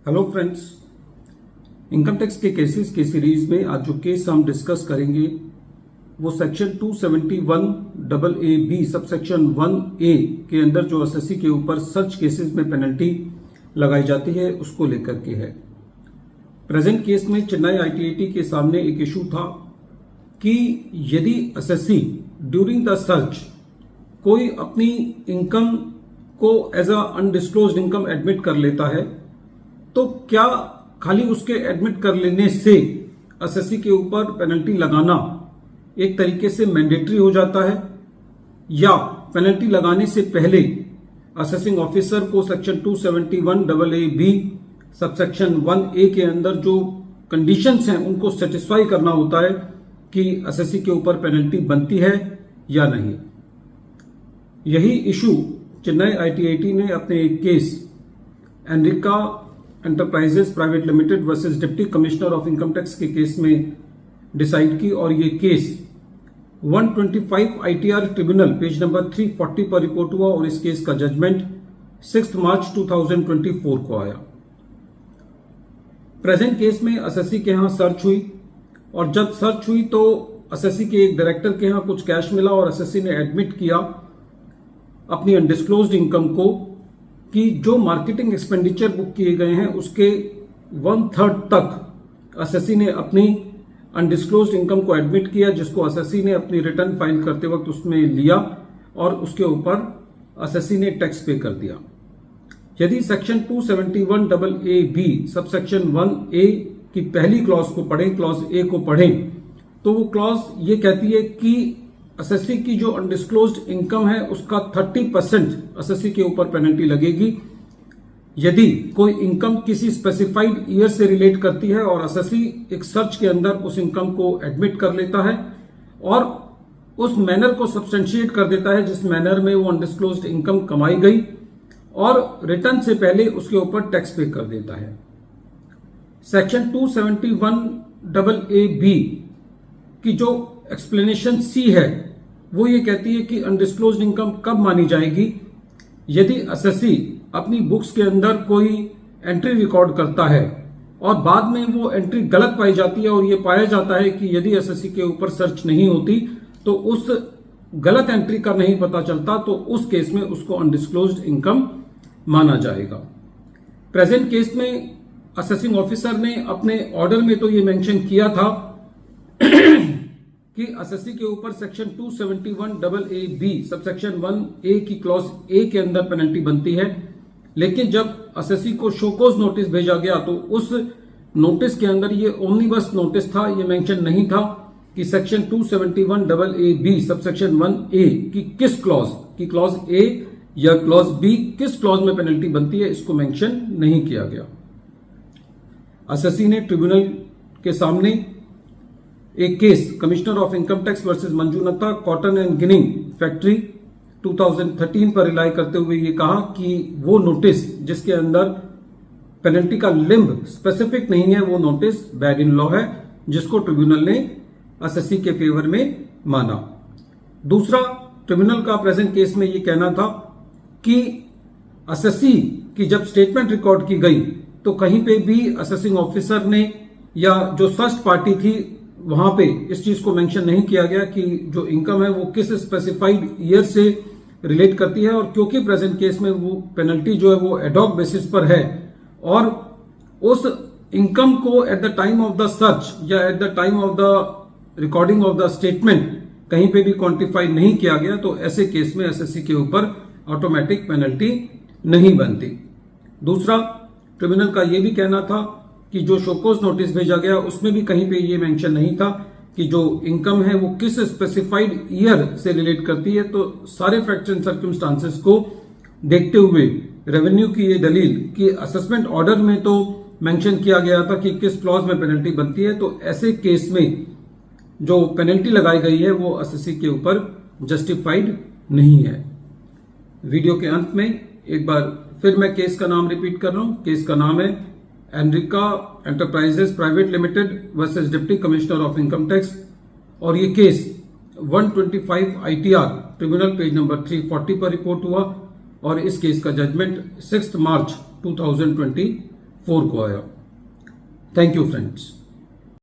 Hello friends, income tax के cases के series में आज जो केस हम डिस्कस करेंगे वो section 271 AA B subsection 1A के अंदर जो एसएससी के ऊपर सर्च केसेस में पेनल्टी लगाई जाती है उसको लेकर के है। प्रेजेंट केस में चेन्नई ITAT के सामने एक इशू था कि यदि एसएससी ड्यूरिंग द सर्च कोई अपनी इनकम को as a undisclosed income admit कर लेता है तो क्या खाली उसके एडमिट कर लेने से एसएससी के ऊपर पेनल्टी लगाना एक तरीके से मैंडेटरी हो जाता है, या पेनल्टी लगाने से पहले असेसिंग ऑफिसर को section 271 AA B subsection 1A के अंदर जो कंडीशंस हैं उनको सेटिस्फाई करना होता है कि एसएससी के ऊपर पेनल्टी बनती है या नहीं। यही इशू चेन्नई ITAT ने अपने एक case Enrica Enterprises Private Limited versus deputy commissioner of income tax के केस में डिसाइड की और ये case 125 ITR tribunal page number 340 पर रिपोर्ट हुआ और इस केस का जजमेंट 6 मार्च 2024 को आया। प्रेजेंट केस में एसएससी के यहां सर्च हुई और जब सर्च हुई तो एसएससी के एक डायरेक्टर के यहां कुछ कैश मिला और एसएससी ने एडमिट किया अपनी अनडिस्क्लोज्ड इनकम को कि जो मार्केटिंग एक्सपेंडिचर बुक किए गए हैं उसके 1/3 तक एसएससी ने अपनी अनडिस्क्लोज्ड इनकम को एडमिट किया, जिसको एसएससी ने अपनी रिटर्न फाइल करते वक्त उसमें लिया और उसके ऊपर एसएससी ने टैक्स पे कर दिया। यदि section 271 AA B subsection 1A की पहली क्लॉज को पढ़ें, क्लॉज ए को पढ़ें, तो वो क्लॉज ये कहती है कि एसएससी की जो अनडिस्क्लोज्ड इनकम है उसका 30% एसएससी के ऊपर पेनल्टी लगेगी यदि कोई इनकम किसी स्पेसिफाइड ईयर से रिलेट करती है और एसएससी एक सर्च के अंदर उस इनकम को एडमिट कर लेता है और उस मैनर को सब्सटेंशिएट कर देता है जिस मैनर में वो अनडिस्क्लोज्ड इनकम कमाई गई और रिटर्न से पहले उसके ऊपर टैक्स पे कर देता है। सेक्शन 271 AA B की जो एक्सप्लेनेशन सी है वो ये कहती है कि अनडिस्क्लोज्ड इनकम कब मानी जाएगी यदि एसएससी अपनी बुक्स के अंदर कोई एंट्री रिकॉर्ड करता है और बाद में वो एंट्री गलत पाई जाती है और ये पाया जाता है कि यदि एसएससी के ऊपर सर्च नहीं होती तो उस गलत एंट्री का नहीं पता चलता तो उस केस में उसको अनडिस्क्लोज्ड इनकम माना जाएगा। प्रेजेंट केस में असेसिंग ऑफिसर ने अपने ऑर्डर में तो ये मेंशन किया था कि एसएससी के ऊपर section 271 AA B subsection 1A की क्लॉज ए के अंदर पेनल्टी बनती है, लेकिन जब एसएससी को शोकोज नोटिस भेजा गया तो उस नोटिस के अंदर ये ओमनीबस नोटिस था, ये मेंशन नहीं था कि section 271 AA B subsection 1A की किस क्लॉज की क्लॉज ए या क्लॉज बी किस क्लॉज में पेनल्टी बनती है, इसको मेंशन नहीं किया गया। एसएससी ने ट्रिब्यूनल के सामने एक case commissioner of income tax versus Manjunatha cotton and ginning factory 2013 पर रिलाई करते हुए ये कहा कि वो नोटिस जिसके अंदर पेनल्टी का लिंब स्पेसिफिक नहीं है वो नोटिस बैड इन लॉ है, जिसको ट्रिब्यूनल ने एसएससी के फेवर में माना। दूसरा, ट्रिब्यूनल का प्रेजेंट केस में ये कहना था कि एसएससी की जब स्टेटमेंट रिकॉर्ड की गई तो कहीं पे भी असेसिंग ऑफिसर ने या जो सर्च पार्टी थी वहां पे इस चीज को मेंशन नहीं किया गया कि जो इनकम है वो किस स्पेसिफाइड ईयर से रिलेट करती है, और क्योंकि प्रेजेंट केस में वो पेनल्टी जो है वो एडॉक बेसिस पर है और उस इनकम को at the time of the search या at the time of the recording of the statement कहीं पे भी क्वांटिफाई नहीं किया गया, तो ऐसे केस में एसएससी के ऊपर ऑटोमेटिक पेनल्टी नहीं बनती। दूसरा, ट्रिब्यूनल का यह भी कहना था कि जो शोकोज नोटिस भेजा गया उसमें भी कहीं पे ये मेंशन नहीं था कि जो इनकम है वो किस स्पेसिफाइड ईयर से रिलेट करती है, तो सारे फैक्ट्स एंड सर्कमस्टांसेस को देखते हुए रेवेन्यू की ये दलील कि असेसमेंट ऑर्डर में तो मेंशन किया गया था कि किस क्लॉज में पेनल्टी बनती है, तो ऐसे केस में जो पेनल्टी लगाई गई है वो एसएससी के ऊपर जस्टिफाइड नहीं है। वीडियो के अंत में एक बार फिर मैं केस का नाम रिपीट कर रहा हूं। केस का नाम है Enrica Enterprises Private Limited versus deputy commissioner of income tax और ये case 125 ITR tribunal page number 340 पर रिपोर्ट हुआ और इस केस का जजमेंट 6 मार्च 2024 4 को आया। Thank you friends.